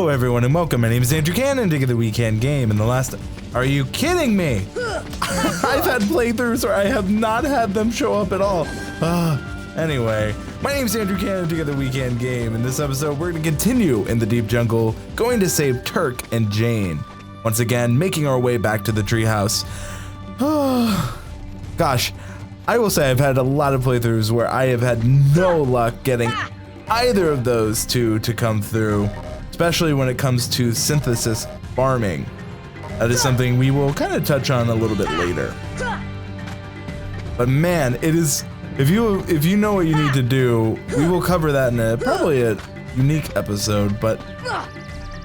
Hello everyone and welcome. My name is Andrew Cannon, together WeKanGame. In the last, are you kidding me? I've had playthroughs where I have not had them show up at all. Anyway, my name is Andrew Cannon, together WeKanGame. In this episode, we're going to continue in the deep jungle, going to save Turk and Jane. Once again, making our way back to the treehouse. Gosh, I will say I've had a lot of playthroughs where I have had no luck getting either of those two to come through, especially when it comes to synthesis farming. That is something we will kind of touch on a little bit later. But man, it is, if you know what you need to do, we will cover that in probably a unique episode, but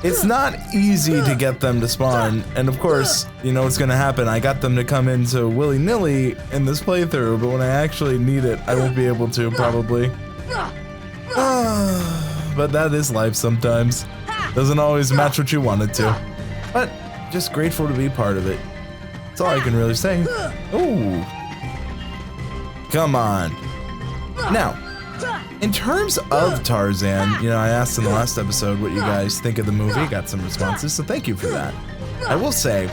it's not easy to get them to spawn. And of course, you know what's gonna happen. I got them to come in so willy-nilly in this playthrough, but when I actually need it, I won't be able to probably. But that is life sometimes. Doesn't always match what you wanted to. But just grateful to be part of it. That's all I can really say. Ooh. Come on. Now, in terms of Tarzan, you know, I asked in the last episode what you guys think of the movie. Got some responses, so thank you for that. I will say,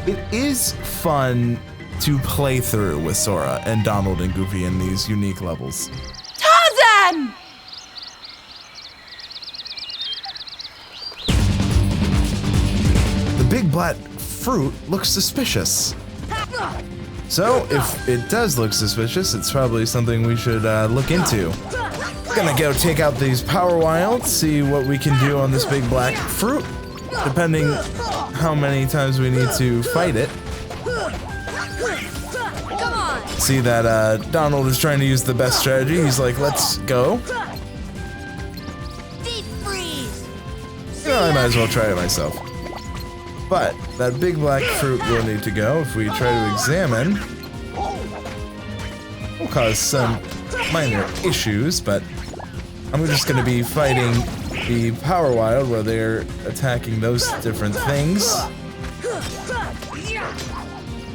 it is fun to play through with Sora and Donald and Goofy in these unique levels. Tarzan! The big black fruit looks suspicious. So, if it does look suspicious, it's probably something we should look into. Gonna go take out these power wilds, see what we can do on this big black fruit, depending how many times we need to fight it. See that Donald is trying to use the best strategy. He's like, let's go. Deep freeze. You know, I might as well try it myself. But that big black fruit will need to go. If we try to examine, will cause some minor issues, but I'm just going to be fighting the power wild where they're attacking those different things.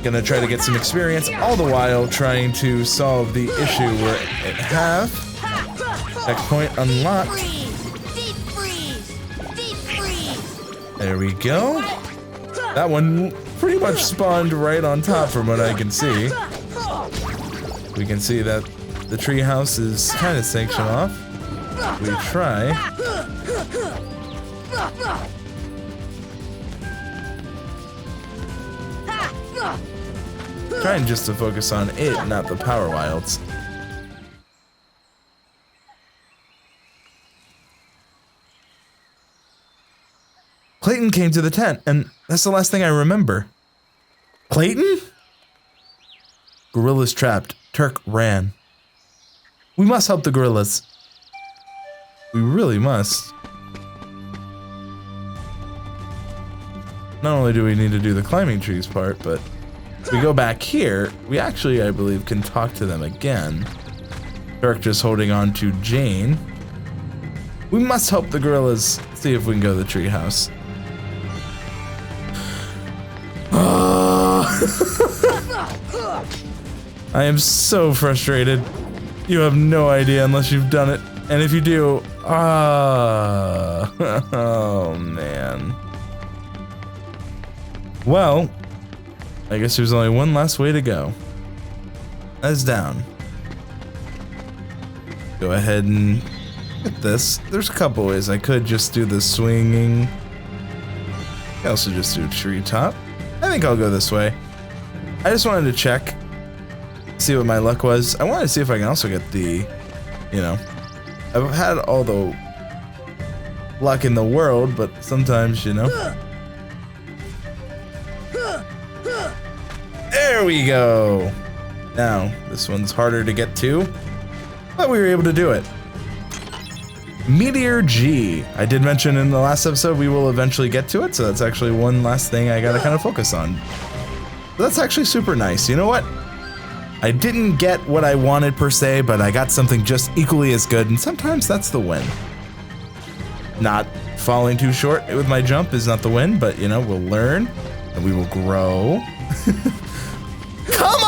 Gonna try to get some experience, all the while trying to solve the issue we're at half. Checkpoint unlocked. There we go. That one pretty much spawned right on top from what I can see. We can see that the treehouse is kind of sanctioned off. We try. Trying just to focus on it, not the power wilds. Clayton came to the tent, and that's the last thing I remember. Clayton? Gorillas trapped. Turk ran. We must help the gorillas. We really must. Not only do we need to do the climbing trees part, but if we go back here, we actually, I believe, can talk to them again. Turk just holding on to Jane. We must help the gorillas. See if we can go to the treehouse. I am so frustrated. You have no idea unless you've done it. And if you do, oh man. Well, I guess there's only one last way to go. That's down. Go ahead and get this. There's a couple ways. I could just do the swinging. I can also just do a treetop. I think I'll go this way. I just wanted to check, see what my luck was. I wanted to see if I can also get the, you know, I've had all the luck in the world, but sometimes, you know. There we go. Now, this one's harder to get to, but we were able to do it. Meteor G. I did mention in the last episode we will eventually get to it, so that's actually one last thing I gotta kind of focus on. But that's actually super nice. You know what? I didn't get what I wanted per se, but I got something just equally as good, and sometimes that's the win. Not falling too short with my jump is not the win, but you know, we'll learn and we will grow. Come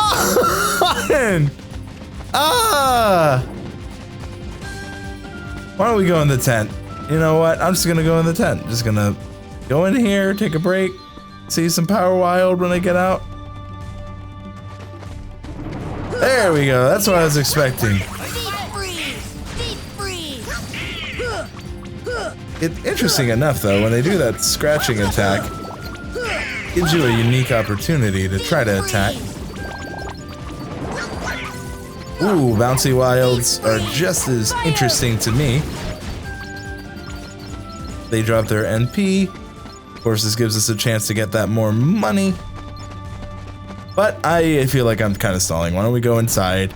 on! Why don't we go in the tent? you know what? I'm just gonna go in the tent. Just gonna go in here, take a break, see some Power Wild when I get out. There we go. That's what I was expecting. It's interesting enough though, when they do that scratching attack, gives you a unique opportunity to try to attack. Ooh, bouncy wilds are just as interesting to me. They drop their NP. Of course, this gives us a chance to get that more money. But I feel like I'm kind of stalling. Why don't we go inside?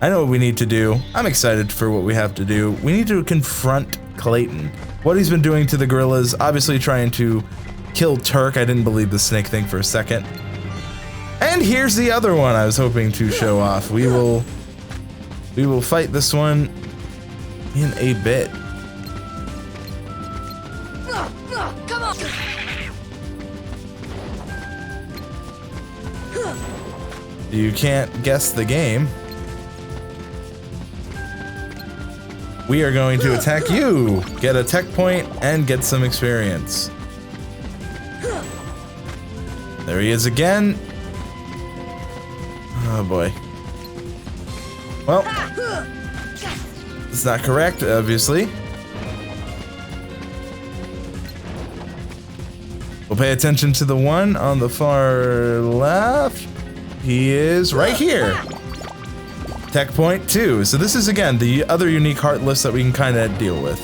I know what we need to do. I'm excited for what we have to do. We need to confront Clayton. What he's been doing to the gorillas, obviously trying to kill Turk. I didn't believe the snake thing for a second. And here's the other one I was hoping to show off. We will fight this one in a bit. Come on. You can't guess the game. We are going to attack you, get a tech point, and get some experience. There he is again. Oh boy. Well, it's not correct, obviously. We'll pay attention to the one on the far left. He is right here. Tech point 2. So this is again the other unique heartless that we can kind of deal with.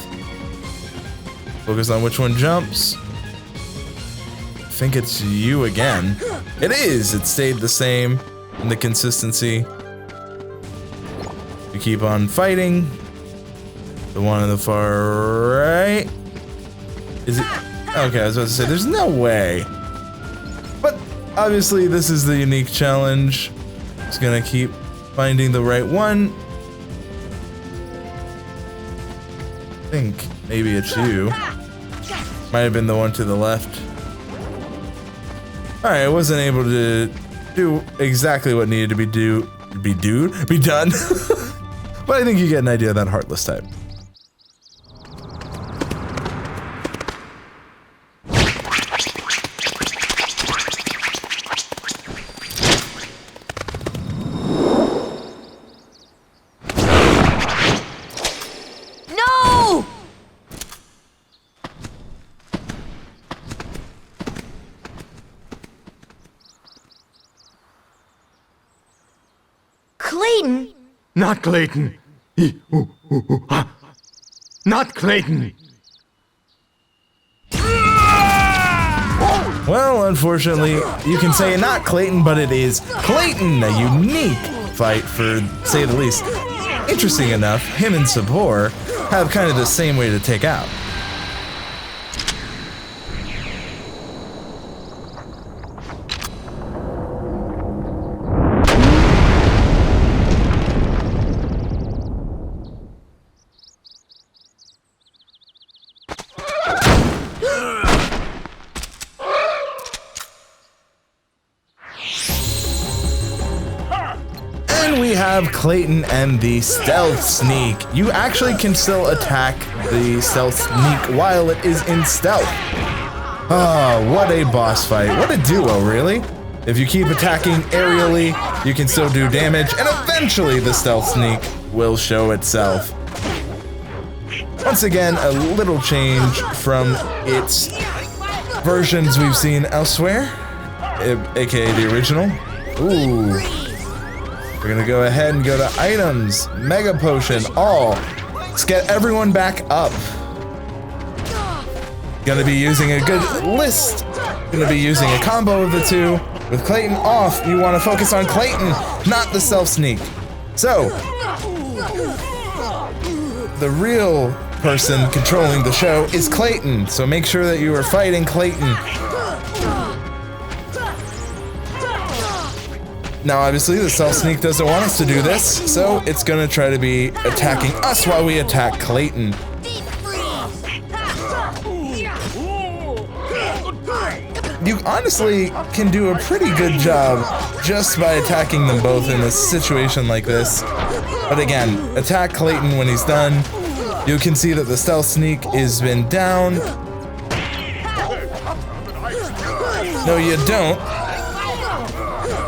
Focus on which one jumps. I think it's you again. It is. It stayed the same in the consistency. We keep on fighting. The one on the far right. Is it? Okay, I was about to say there's no way. But obviously this is the unique challenge. Just gonna keep finding the right one. I think maybe it's you. Might have been the one to the left. All right, I wasn't able to do exactly what needed to be done. But I think you get an idea of that heartless type. Clayton? Not Clayton. Not Clayton. Well, unfortunately, you can say not Clayton, but it is Clayton, a unique fight for, say the least. Interesting enough, him and Sabor have kind of the same way to take out. We have Clayton and the stealth sneak. You actually can still attack the stealth sneak while it is in stealth. Oh, what a boss fight. What a duo, really. If you keep attacking aerially, you can still do damage, and eventually the stealth sneak will show itself. Once again, a little change from its versions we've seen elsewhere, aka the original. Ooh. We're gonna go ahead and go to items, mega potion, all. Let's get everyone back up. Gonna be using a good list. Gonna be using a combo of the two. With Clayton off, you wanna focus on Clayton, not the stealth sneak. So, the real person controlling the show is Clayton. So make sure that you are fighting Clayton. Now, obviously, the stealth sneak doesn't want us to do this, so it's gonna try to be attacking us while we attack Clayton. You honestly can do a pretty good job just by attacking them both in a situation like this. But again, attack Clayton when he's done, You can see that the stealth sneak has been down. No, you don't.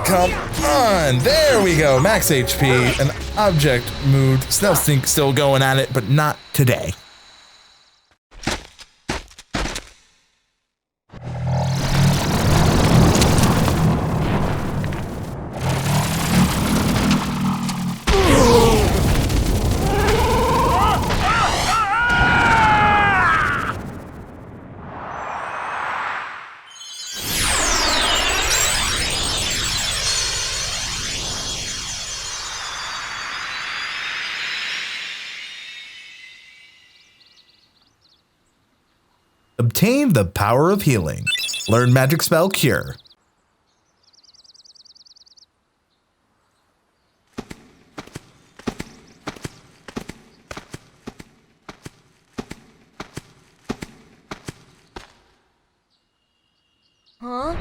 Come on, there we go. Max HP, an object moved. Stealth sneak still going at it, but not today. Obtain the power of healing. Learn magic spell cure. Huh?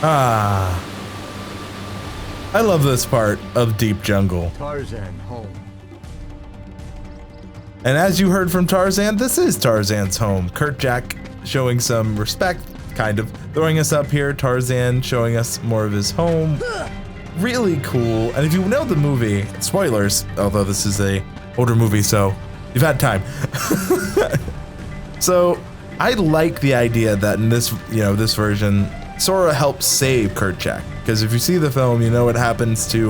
Ah, I love this part of Deep Jungle. Tarzan home. And as you heard from Tarzan, this is Tarzan's home. Kurtjack showing some respect, kind of throwing us up here. Tarzan showing us more of his home. Really cool. And if you know the movie, spoilers, although this is a older movie, so you've had time. So I like the idea that in this, this version, Sora helps save Kurtjack. Because if you see the film, you know what happens to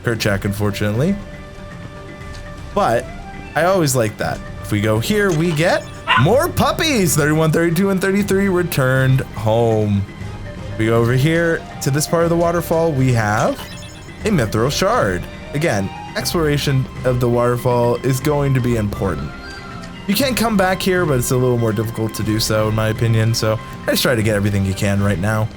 Kurtjack, unfortunately. But I always like that. If we go here, we get more puppies. 31, 32, and 33 returned home. We go over here to this part of the waterfall. We have a mithril shard. Again, exploration of the waterfall is going to be important. You can come back here, but it's a little more difficult to do so, in my opinion. So I just try to get everything you can right now.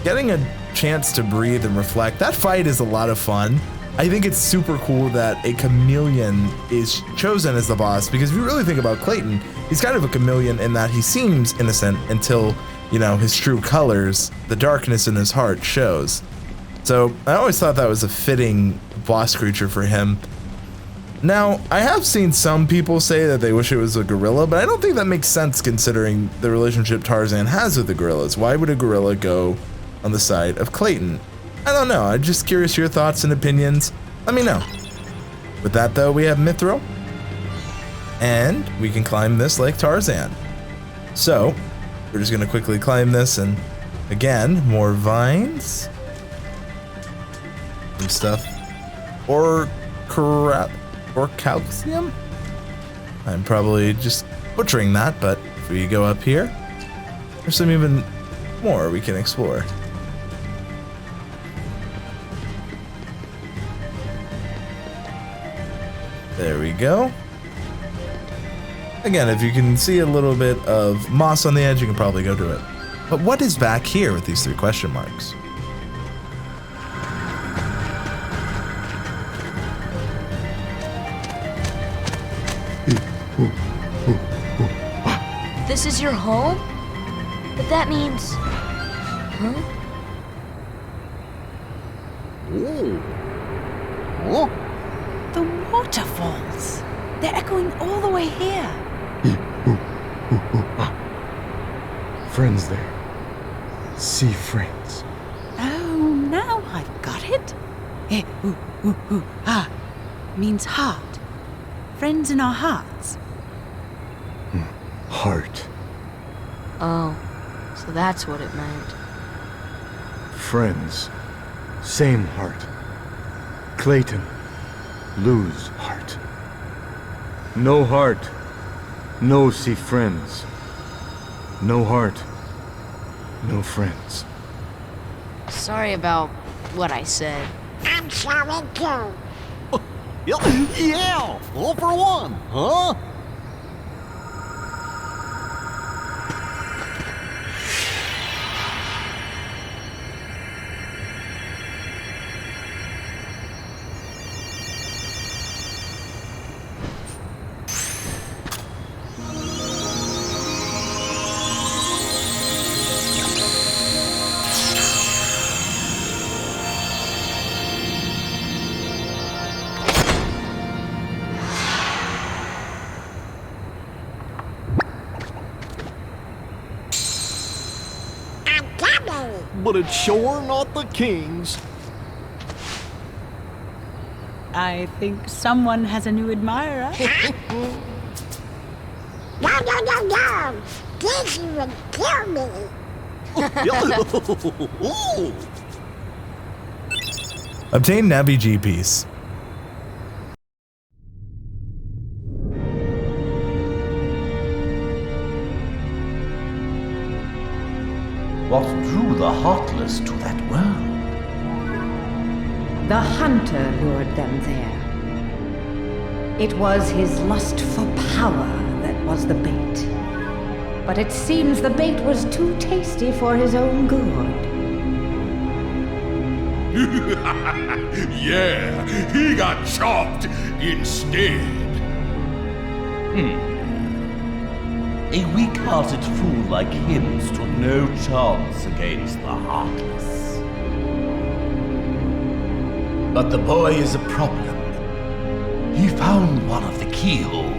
Getting a chance to breathe and reflect. That fight is a lot of fun. I think it's super cool that a chameleon is chosen as the boss, because if you really think about Clayton, he's kind of a chameleon in that he seems innocent until, his true colors, the darkness in his heart shows. So I always thought that was a fitting boss creature for him. Now, I have seen some people say that they wish it was a gorilla, but I don't think that makes sense considering the relationship Tarzan has with the gorillas. Why would a gorilla go on the side of Clayton? I don't know. I'm just curious your thoughts and opinions. Let me know. With that, though, we have Mithril. And we can climb this like Tarzan. So, we're just going to quickly climb this. And again, more vines. Some stuff. Or calcium? I'm probably just butchering that, but if we go up here, there's some even more we can explore. There we go. Again, if you can see a little bit of moss on the edge, you can probably go to it. But what is back here with these 3 question marks? This is your home? But that means... Huh? The waterfalls. They're echoing all the way here. Friends there. Sea friends. Oh, now I've got it. Means heart. Friends in our hearts. Heart. Oh, so that's what it meant. Friends. Same heart. Clayton. Lose heart. No heart. No see friends. No heart. No friends. Sorry about what I said. I'm sorry too. Yeah, all for one, huh? But it's sure not the king's. I think someone has a new admirer. No. This would kill me. Obtain Navi G piece. What drew the Heartless to that world? The hunter lured them there. It was his lust for power that was the bait. But it seems the bait was too tasty for his own good. Yeah, he got chopped instead. A weak-hearted fool like him stood no chance against the Heartless. But the boy is a problem. He found one of the keyholes.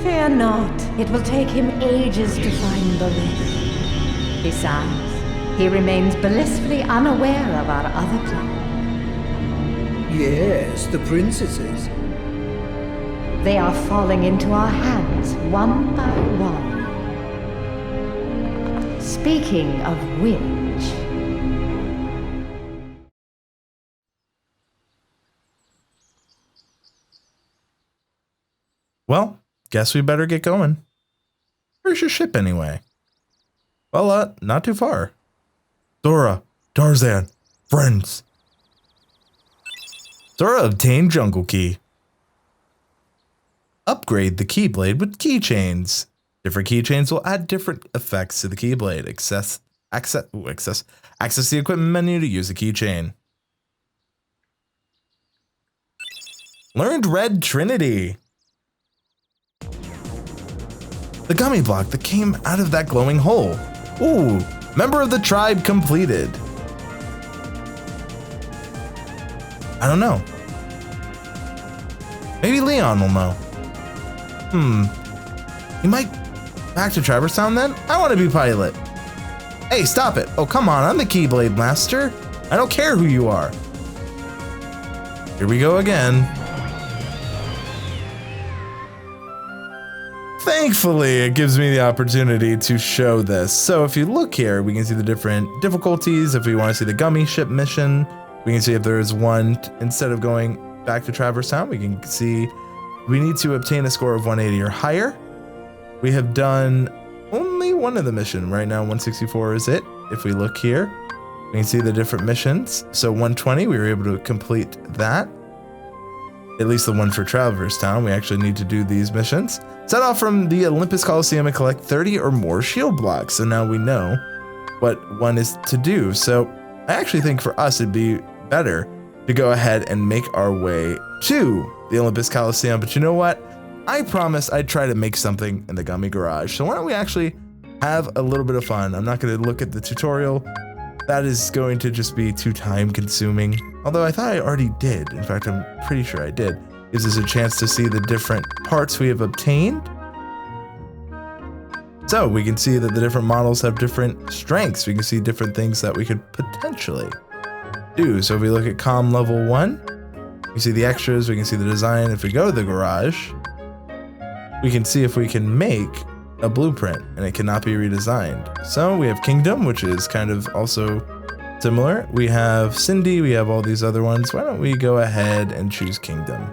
Fear not, it will take him ages to find the rest. Besides, he remains blissfully unaware of our other plan. Yes, the princesses. They are falling into our hands, one by one. Speaking of which... Well, guess we better get going. Where's your ship anyway? Well, not too far. Dora, Tarzan, friends. Dora obtained Jungle Key. Upgrade the Keyblade with keychains. Different keychains will add different effects to the Keyblade. Access the equipment menu to use the keychain. Learned Red Trinity. The gummy block that came out of that glowing hole. Ooh, member of the tribe completed. I don't know. Maybe Leon will know. You might back to Traverse Town then? I want to be pilot. Hey, stop it. Oh, come on. I'm the Keyblade Master. I don't care who you are. Here we go again. Thankfully, it gives me the opportunity to show this. So if you look here, we can see the different difficulties. If we want to see the gummy ship mission, we can see if there is one. Instead of going back to Traverse Town, we can see we need to obtain a score of 180 or higher. We have done only one of the mission. Right now, 164 is it. If we look here, we can see the different missions. So 120, we were able to complete that. At least the one for Traverse Town. We actually need to do these missions. Set off from the Olympus Coliseum and collect 30 or more shield blocks. So now we know what one is to do. So I actually think for us, it'd be better to go ahead and make our way to the Olympus Coliseum. But you know what? I promised I'd try to make something in the Gummy Garage. So why don't we actually have a little bit of fun? I'm not going to look at the tutorial. That is going to just be too time consuming. Although I thought I already did. In fact, I'm pretty sure I did. Gives us a chance to see the different parts we have obtained. So we can see that the different models have different strengths. We can see different things that we could potentially do. So if we look at comm level 1, we see the extras, we can see the design. If we go to the garage, we can see if we can make a blueprint and it cannot be redesigned. So we have Kingdom, which is kind of also similar. We have Cindy, we have all these other ones. Why don't we go ahead and choose Kingdom?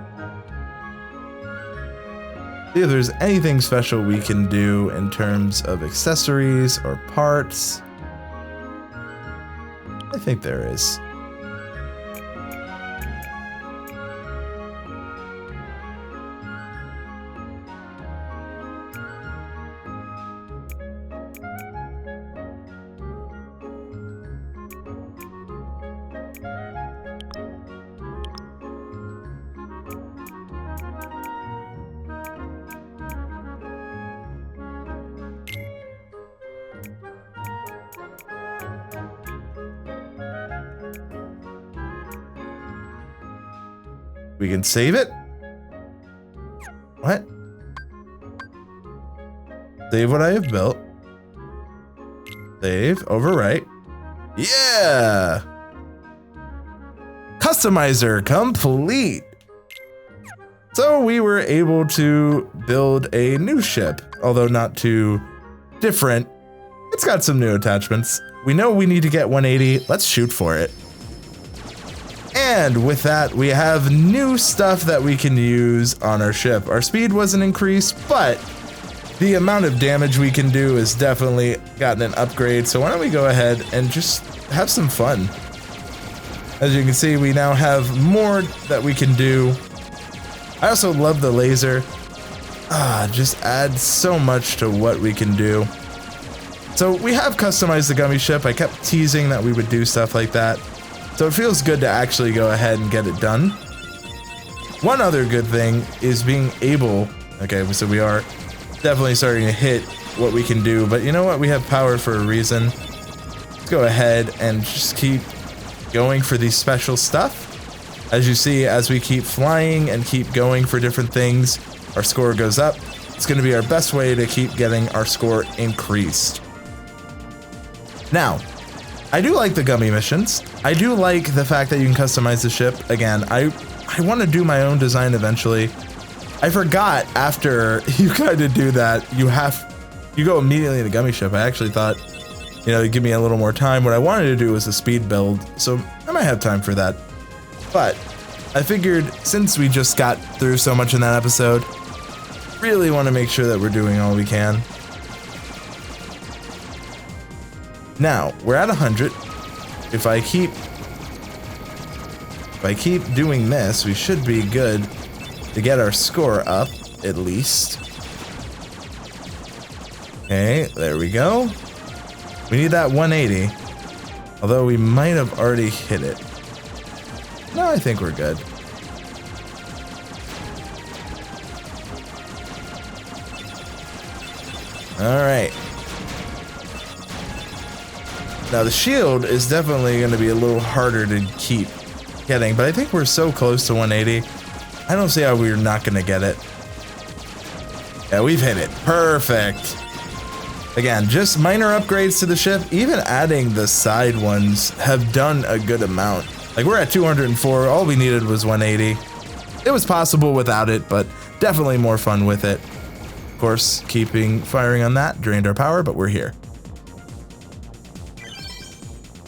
See if there's anything special we can do in terms of accessories or parts. I think there is. We can save it. What? Save what I have built. Save, overwrite. Yeah! Customizer complete. So we were able to build a new ship, although not too different. It's got some new attachments. We know we need to get 180. Let's shoot for it. And with that, we have new stuff that we can use on our ship. Our speed wasn't increased, but the amount of damage we can do has definitely gotten an upgrade. So why don't we go ahead and just have some fun. As you can see, we now have more that we can do. I also love the laser. Just adds so much to what we can do. So we have customized the gummy ship. I kept teasing that we would do stuff like that. So it feels good to actually go ahead and get it done. One other good thing is being able, okay, so we are definitely starting to hit what we can do, but you know what? We have power for a reason. Let's go ahead and just keep going for these special stuff. As you see, as we keep flying and keep going for different things, our score goes up. It's going to be our best way to keep getting our score increased. Now, I do like the gummy missions. I do like the fact that you can customize the ship. Again, I want to do my own design eventually. I forgot after you kind of do that, you go immediately to the gummy ship. I actually thought, you know, give me a little more time. What I wanted to do was a speed build, so I might have time for that. But I figured since we just got through so much in that episode, really want to make sure that we're doing all we can. Now, we're at 100. If I keep doing this, we should be good to get our score up, at least. Okay, there we go. We need that 180. Although we might have already hit it. No, I think we're good. All right. Now the shield is definitely going to be a little harder to keep getting, but I think we're so close to 180. I don't see how we're not going to get it. Yeah, we've hit it. Perfect. Again, just minor upgrades to the ship. Even adding the side ones have done a good amount. Like, we're at 204. All we needed was 180. It was possible without it, but definitely more fun with it. Of course, firing on that drained our power, but we're here.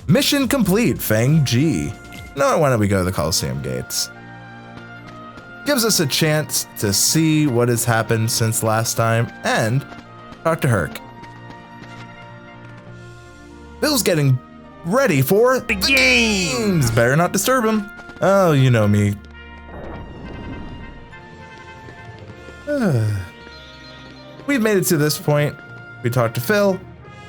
Mission complete, Fang G. Now, why don't we go to the Coliseum gates? Gives us a chance to see what has happened since last time and talk to Herc. Bill's getting ready for the games. Better not disturb him. Oh, you know me. We've made it to this point. We talked to Phil.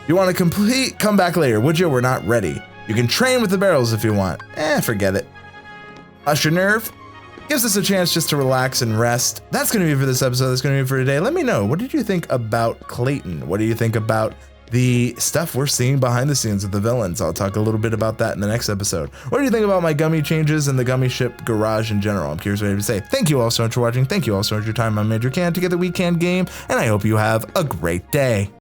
You want to come back later, would you? We're not ready. You can train with the barrels if you want. Forget it. Usher Nerve gives us a chance just to relax and rest. That's going to be for this episode. That's going to be for today. Let me know. What did you think about Clayton? What do you think about the stuff we're seeing behind the scenes with the villains? I'll talk a little bit about that in the next episode. What do you think about my gummy changes and the gummy ship garage in general? I'm curious what you have to say. Thank you all so much for watching. Thank you all so much for your time. I'm Major Can, together we can game, and I hope you have a great day.